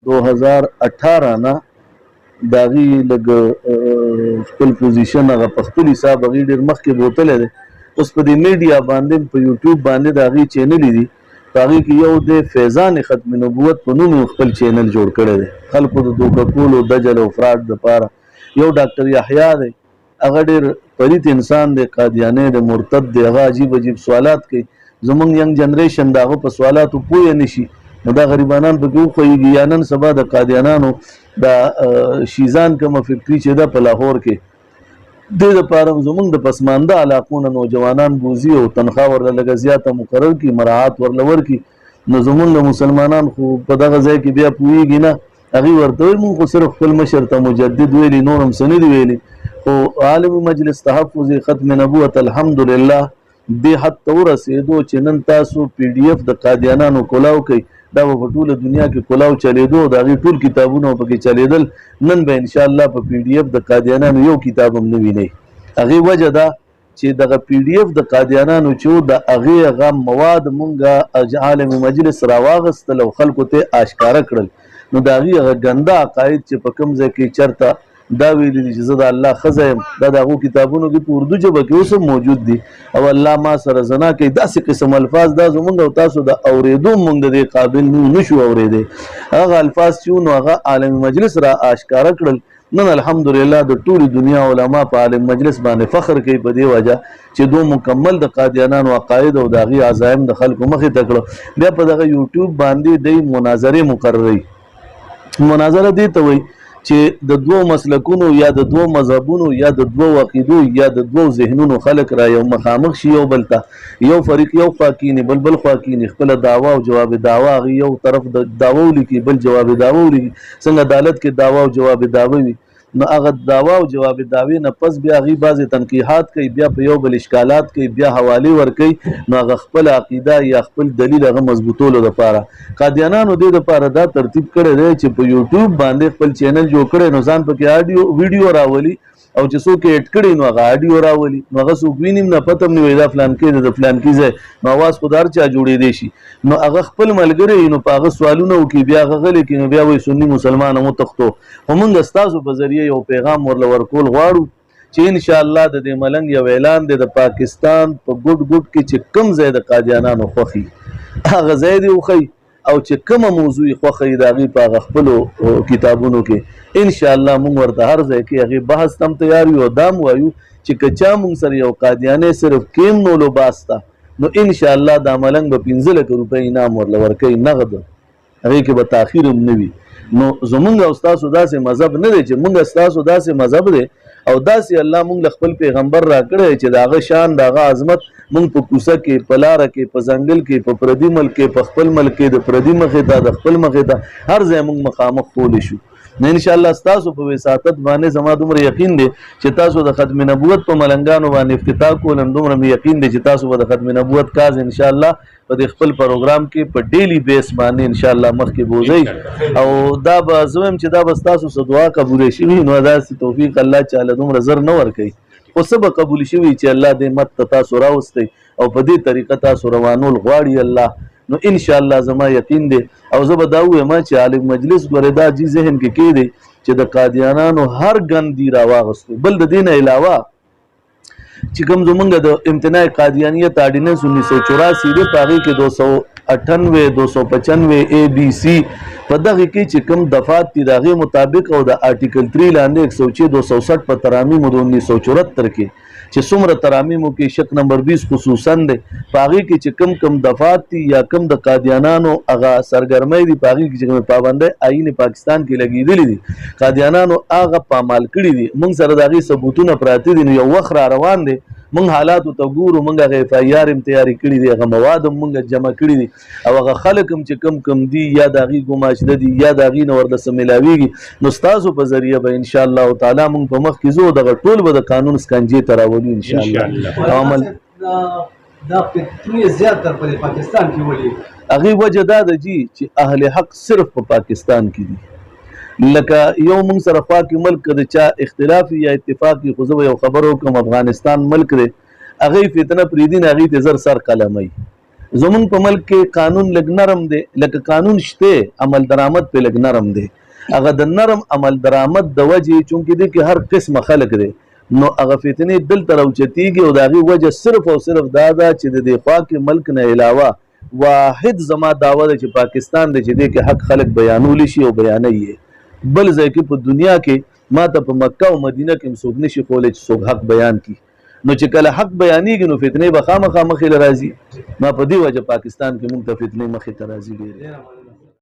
2018 نه داغي لګ خپل پوزیشن هغه په خپل حساب هغه ډیر مخکې بوتل دی. اوس په دې میډیا باندې په یوټیوب باندې داغي چینل دي، هغه کې یو د فیضان ختم نبوت په نوم خپل چینل جوړ کړی دی. خلکو د دوکه کولو دجل او فراډ لپاره یو ډاکټر یحیی دی، هغه ډیر پلیت انسان دی، قادیانی دی، مرتد دی، هغه عجیب عجیب سوالات کوي. زمونږ ینګ جنریشن دغه په سوالاتو پوه نشي، نو دا غریبانان په کې وخویږي. یا نن سبا د قادیانانو د شیزان کومه فکټري چې ده په لاهور کې، دې دپاره زمونږ د پسمانده علاقو نه نوجوانان بوځي او تنخوا ورله لږه زیاته مقرر کړي، مراعات ورله ورکړي. نو زمونږ مسلمانان خو په دغه ځای کې بیا پوهېږي نه، هغوی ورته وایي مونږ خو صرف خپل مشر ته مجدد ویلي، نور هم څه نه دي ویلي. خو عالمي مجلس تحفظ ختم نبوت الحمدلله دې حد ته ورسېدو چې نن تاسو PDF د قادیانانو کولاو کوي، دا به په ټوله دنیا کې کولاو چلېدو، د هغې ټول کتابونه پکې چلېدل. نن به انشاءالله په PDF د قادیانانو یو کتاب هم نه وینئ. هغې وجه ده چې دغه PDF د قادیانانو چې د هغې هغه مواد مونږه عالم مجلس راواغستل او خلکو ته اشکاره کړل. نو د هغې هغه ګنده عقاید چې په کوم ځای کې چرته دا ویلي دي چې زه د الله ښځه یم، دا د هغو کتابونو کې په اردو ژبه کې اوس هم موجود دي. او الله ما سره زنا کوي، داسې قسم الفاظ دا زمونږ او تاسو د اورېدو مونږ د دې قابل نشو اورېدی. هغه الفاظ چې نو هغه عالم مجلس را اشکاره کړل. نن الحمدلله د ټولې دنیا علما په عالم مجلس باندې فخر کوي په دې وجه چې دو مکمل د قادیانانو عقاید او د هغې عزایم د خلکو مخې ته کړو. بیا په دغه یوټیوب باندې دی مناظرې مقرروي. مناظره دې ته وایي چې د دوو مسلکونو یا د دوو مذهبونو یا د دوو عقیدو یا د دوو ذهنونو خلک را یو مخامخ شي، یو بل ته یو فریق یو خوا کیني بل بل خوا کیني، خپله دعوا او جواب دعوا هغې یو طرف د دعوا ولیکي بل جواب دعوا ولیکي. څنګه عدالت کې دعوا او جواب دعوا وي، نو هغه دعوا او جواب دعوې نه پس بیا هغې بعضې تنقیحات کوي، بیا په یو بل اشکالات کوي، بیا حوالې ورکوي. نو هغه خپل عقیده یا خپل دلیل هغه مضبوطولو دپاره قادیانانو دې دپاره دا ترتیب کړی دی چې په یوټیوب باندې خپل چینل جوړ کړی، نو ځان پکې ویډیو راولي او چې څوک یې اډ کړي نو هغه اډیو راولي، نو هغه څوک ویني نه پته هم نه وایي دا فلان کې د فلان کې ځای، نو اواز خو د هر چا جوړېدی شي. نو هغه خپل ملګری نو په هغه سوالونه وکړي، بیا هغه غلی کړي، نو بیا وایي سني مسلمان هم وتښتو. خو مونږ ستاسو په ذریعه یو پیغام ورله ورکول غواړو چې انشاءالله د دې ملنګ یو اعلان دی د پاکستان په ګوټ ګوټ کې چې کوم ځای د قادیانانو خوښي هغه ځای دې وښیي، او چې کومه موضوع یې خوښه وي د هغې په هغه خپلو کتابونو کې انشاءالله مونږ ورته هر ځای کې هغې بحث ته هم تیار یو. او دا هم وایو چې که چا مونږ سره یو قادیانی صرف کیم نو لباس ته، نو انشاءالله دا ملنګ به 15 لکه روپۍ انعام ورله ورکوي نغد، هغې کې به تاخیر هم نه وي. نو زمونږ او ستاسو داسې مذهب نه دی چې مونږ ستاسو داسې مذهب دی او داسې الله مونږ له خپل پیغمبر را کړی چې د هغه شان د هغه عظمت مونږ په کوڅه کې په لاره کې په ځنګل کې په پردي ملک کې په خپل ملک کې د پردي مخې ته د خپل مخې ته هر ځای مونږ مخامخ کولی شو. نو انشاءالله ستاسو په وساطت باندې زما دومره یقین دی چې تاسو د ختم نبوت په ملنګانو باندې افتتاح کولم، دومره مې یقین دی چې تاسو به د ختم نبوت کاز انشاءالله په دې خپل پروګرام کې په ډیلی بیس باندې انشاءالله مخکې بوځئ. او دا به زه وایم چې دا به ستاسو څه دعا قبولی شوي، نو داسې توفیق الله چاله دومره زر نه ورکوي، خو څه به قبول شوي چې الله دې مت ته تاسو راوستی او په دې طریقه تاسو روانول غواړي الله. نو انشاءالله زما یقین دی او زه به دا ووایم چې عالم مجلس ګورې دا جي ذهن کې کېدی چې د قادیانانو هر ګندي راواغستو. بل د دې نه علاوه چې کوم زمونږ د امتناع قادیانیت آرډیننس 1984 دی، په هغې کې 298 295 ABC په دغې کې چې کوم دفعات دي د هغې مطابق او د آرټیکل 3 لاندې 106 260 په ترامیمو د 1974 کې چې څومره ترامیمو کې شق نمبر 20 خصوصا دی، په هغې کې چې کم دفعات دي یا کم د قادیانانو هغه سرګرمۍ دي، په هغې کې چې کوم پابندۍ آئین پاکستان کې لګېدلي دي، قادیانانو هغه پامال کړي دي. موږ سره د هغې ثبوتونه پراته دي. نو یو وخت را روان دی، موږ حالاتو ته ګورو، موږ هغه FIR هم تیارې کړي دي، هغه مواد هم موږ جمع کړي دي، او هغه خلک هم چې کم دي یا د هغې ګماشده دي یا د هغې نه ورته څه میلاویږي، نو ستاسو په ذریعه به انشاءالله تعالی موږ په مخ کې ځو، دغه ټول به د قانون سکنجې ته راولو انشاءالله. دا فکرونه زیاتره په پاکستان کې ولې هغې وجه دا ده جي چې اهل حق صرف په پاکستان کې دي. لکه یو مونږ سره خوا کې ملک د چا اختلاف یا اتفاق وي، خو زه به یو خبر وکړم افغانستان ملک دی، هغې فتنه پرېږدي نه، هغې ته زر سر قلموي. زمون په ملک کې قانون لګ نرم دی، لکه قانون شته عمل درآمد په لګ نرم دی. هغه د نرم عمل درآمد د وجې چونکې دی کې هر قسم خلک دی نو هغه فتنې دلته راوچتېږي او د هغې وجه صرف او صرف دا ده چې د دې خوا کې ملک نه علاوه واحد زما دعوه ده چې پاکستان دی چې دی کې حق خلک بیانولی شي او بیانوي یې. بل ځای کې په دنیا کې ما ته په مکه او مدینه کې هم څوک نشي کولی چې څوک حق بیان کړي. نو چې کله حق بیانېږي نو فتنې به خامخا مخې له راځي. ما په دې وجه پاکستان کې موږ ته فتنې مخې ته راځي ډېرې.